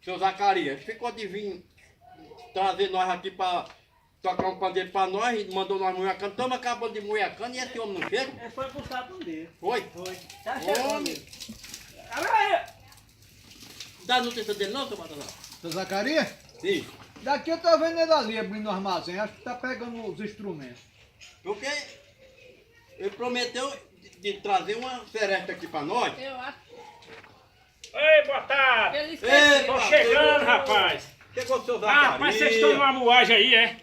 Seu Zacarias, ficou de vir trazer nós aqui pra tocar um pandeiro pra nós, e mandou nós molecando, estamos acabando de molecando e esse homem não chega? Ele foi buscar pandeiro. Foi? Foi. Tá chegando. Homem, Abre aí. dá notícia dele não, seu Batalhão? Seu Zacarias? Sim. Daqui eu tô vendo ele ali abrindo o armazém, acho que tá pegando os instrumentos. Porque ele prometeu de trazer uma seresta aqui pra nós. Eu acho Ei, boa tarde. que ele Ei, esqueceu. Tô chegando, rapaz. Chegou o seu Ah, Zacarias. rapaz, vocês estão numa moagem aí, é?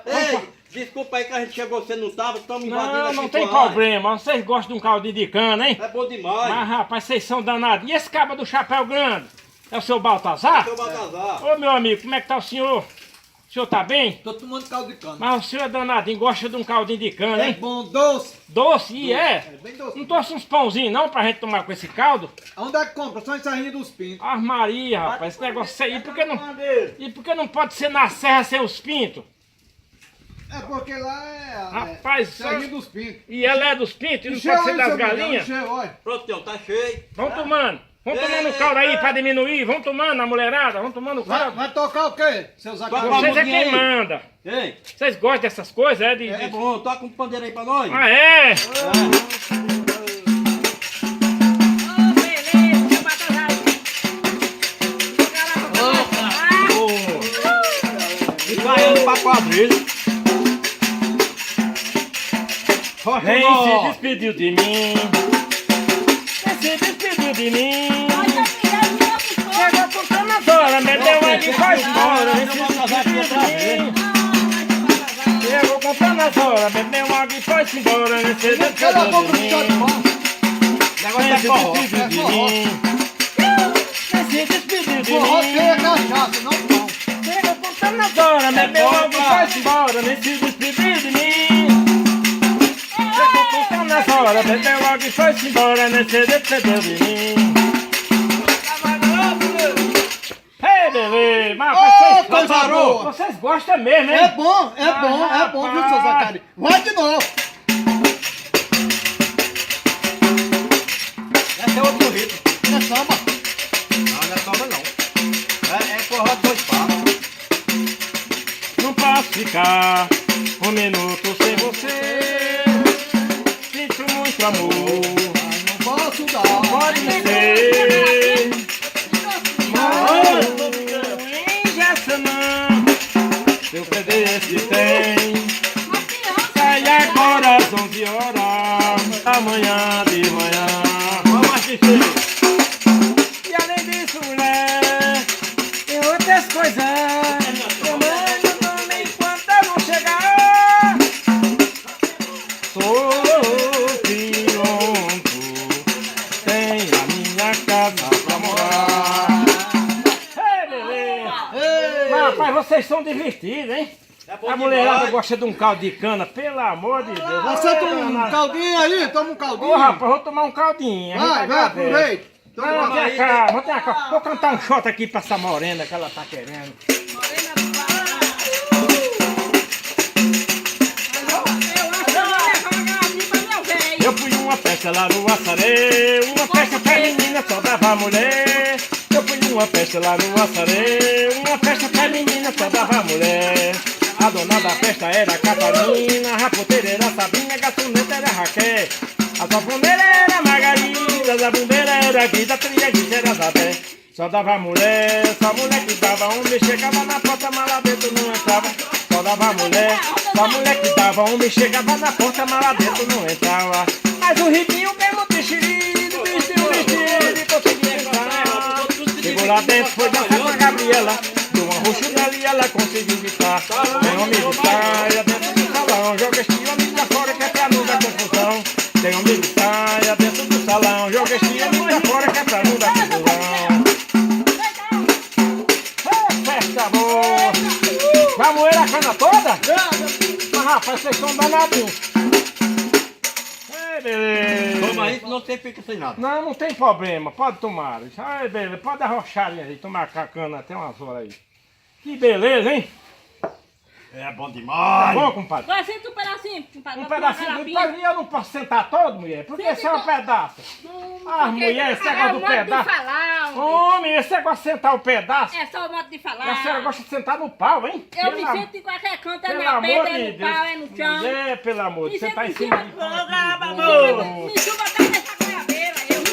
Ei, desculpa aí que a gente chegou, você não tava, estamos invadindo Não, aqui não tem sua área. problema. Vocês gostam de um caldinho de cana, hein? É bom demais. Mas, rapaz, vocês são danados. E esse cabo do chapéu grande? É o seu Baltazar? Seu Baltazar. Ô, meu amigo, como é que tá o senhor? O senhor tá bem? Tô tomando caldo de cana. Mas o senhor é danadinho, gosta de um caldinho de cana, É hein? bom, doce. Doce, e é? É bem doce. Não trouxe uns pãozinhos não pra gente tomar com esse caldo? Onde é que compra? Só em Serrinha dos Pintos. Ah, Maria, rapaz, esse negócio aí, e por que não pode ser na serra sem os pintos? É porque lá é Rapaz, Serrinha dos Pintos. E ela é dos pintos e não Encheu pode ser aí, das seu Miguel, galinhas? encheu, olha. Pronto, então, tá cheio. Vão tomando. Vão tomando o caldo aí pra diminuir. Vão tomando a mulherada. Vão tomando o Vai, caldo. vai tocar o quê, seu Zacarias? Toca Vocês é musiquinha quem aí. manda. Ei, Vocês gostam dessas coisas, é? é bom, toca um pandeiro aí pra nós. Ah, é? Ô, beleza, seu Batalhão. E caindo pra quadrilha. Nem se despediu de mim. Nem se despediu de mim. Chegou contando as horas, meteu uma e foi embora. Nem se despediu de mim. Chegou contando as horas, meteu uma e foi embora. Nem se Cala a despediu boca de do chá de mim. pão. Negócio Nem é se forró. despediu de mim. Nem se despediu de Forró tem é mim. cachaça, não pão. Chegou contando as horas, meteu uma e foi embora. Nem se despediu de mim. Chegou contando as horas, meteu uma e foi embora. Nem se despediu de mim. Ei, bebê, mas Ô, coisa vocês, boa. vocês gostam mesmo, hein? É bom, viu, seu Zacarias? Vai de novo. Esse é outro ritmo. É samba. Não, não é samba não. É forró de dois passos. Não posso ficar um minuto sem você. Sinto muito amor, Mas não posso dar. pode ser. Mas engessa não. Se eu perder esse trem, sai agora às 11 horas. Amanhã de manhã. Vamos assistir. E além disso, mulher, tem outras coisas. Eu mando também enquanto eu não chegar. Sou pronto, tenho a minha casa pra morar. Ei, beleza. Ei. Mas, rapaz, vocês são divertidos, hein? É bom A mulherada demais. gosta de um caldo de cana, pelo amor de Deus. Você toma um caldinho aí? Toma um caldinho. Ô, rapaz, vou tomar um caldinho. Vai, vai, aproveita. Toma Não, uma- vem cá, vou ter cá. Vou cantar um shot aqui pra essa morena que ela tá querendo. Eu fui numa festa lá no Açaré, uma festa feminina só dava mulher. Eu fui numa festa lá no Açaré, uma festa feminina só dava mulher. A dona da festa era a Catarina, a rapoteira era a Sabina, a garçoneta era a Raquel. A safoneira era a Margarida, a zabumbeira era a Guida, a triaguita era a Zabé. Só dava mulher, só mulher que dava homem, chegava na porta, mala dentro não entrava. Só dava mulher, só mulher que dava homem, chegava na porta, mala dentro não entrava. Mas o Ribinho mesmo vestido, e conseguia entrar. Chegou lá dentro, foi dançar com a Gabriela, deu uma roxura ali, ela conseguiu gritar. Tem homem de saia dentro do salão, joga este homem pra fora que é pra não dar confusão. Tem homem de saia dentro do salão, joga este homem pra fora que é pra não dar confusão. Festa boa! Vai moer a cana toda? Mas rapaz, vocês são danadinhos. Ei, beleza. Toma aí, senão você fica sem nada. Não, não tem problema, pode tomar. Ai, beleza, pode arrochar aí, tomar a cana até umas horas aí. Que beleza, hein? É bom Tá demais. bom, compadre? Agora senta um pedacinho, compadre. Um pra tomar pedacinho, garapinha. compadre, eu não posso sentar todo, mulher, porque Senta esse é um então. pedaço. Ah, Porque mulher, esse é negócio o do modo de pedaço. falar, homem. Homem, esse negócio de sentar o pedaço. É só o modo de A falar. senhora gosta de sentar no pau, hein? Eu me Pelo sento em qualquer canto, é Pelo na amor pedra, é de no Deus. pau, é no chão. Mulher, pelo amor de Me Deus, você tá em sento cima em de cima. Me chuva até nessa goiabeira, eu.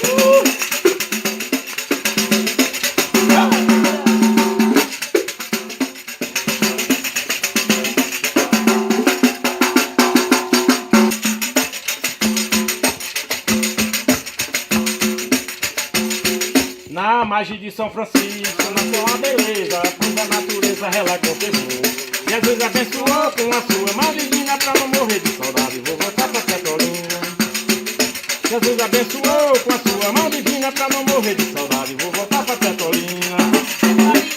Na margem de São Francisco nasceu uma beleza, pois a natureza ela contemplou. Jesus abençoou com a sua mão divina pra não morrer de saudade. Vou voltar pra Petrolina. Jesus abençoou com a sua mão divina pra não morrer de saudade. Vou voltar pra Petrolina.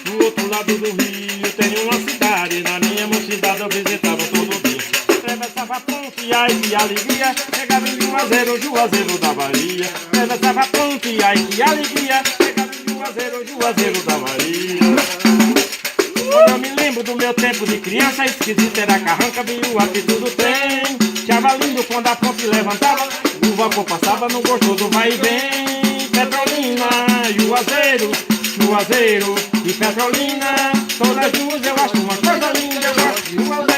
Do outro lado do rio tem uma cidade. Na minha mocidade eu visitava todo dia. Atravessava a ponte, ai que alegria. Chegava em Juazeiro da Bahia. Atravessava a ponte, ai que alegria. Chegava em Juazeiro da Bahia. Quando eu me lembro do meu tempo de criança, esquisito era carranca, viúva que tudo tem. Achava lindo quando a ponte levantava, o vapor passava no gostoso vai e vem. Petrolina, Juazeiro e Petrolina, todas duas eu acho uma coisa linda, eu gosto de Juazeiro.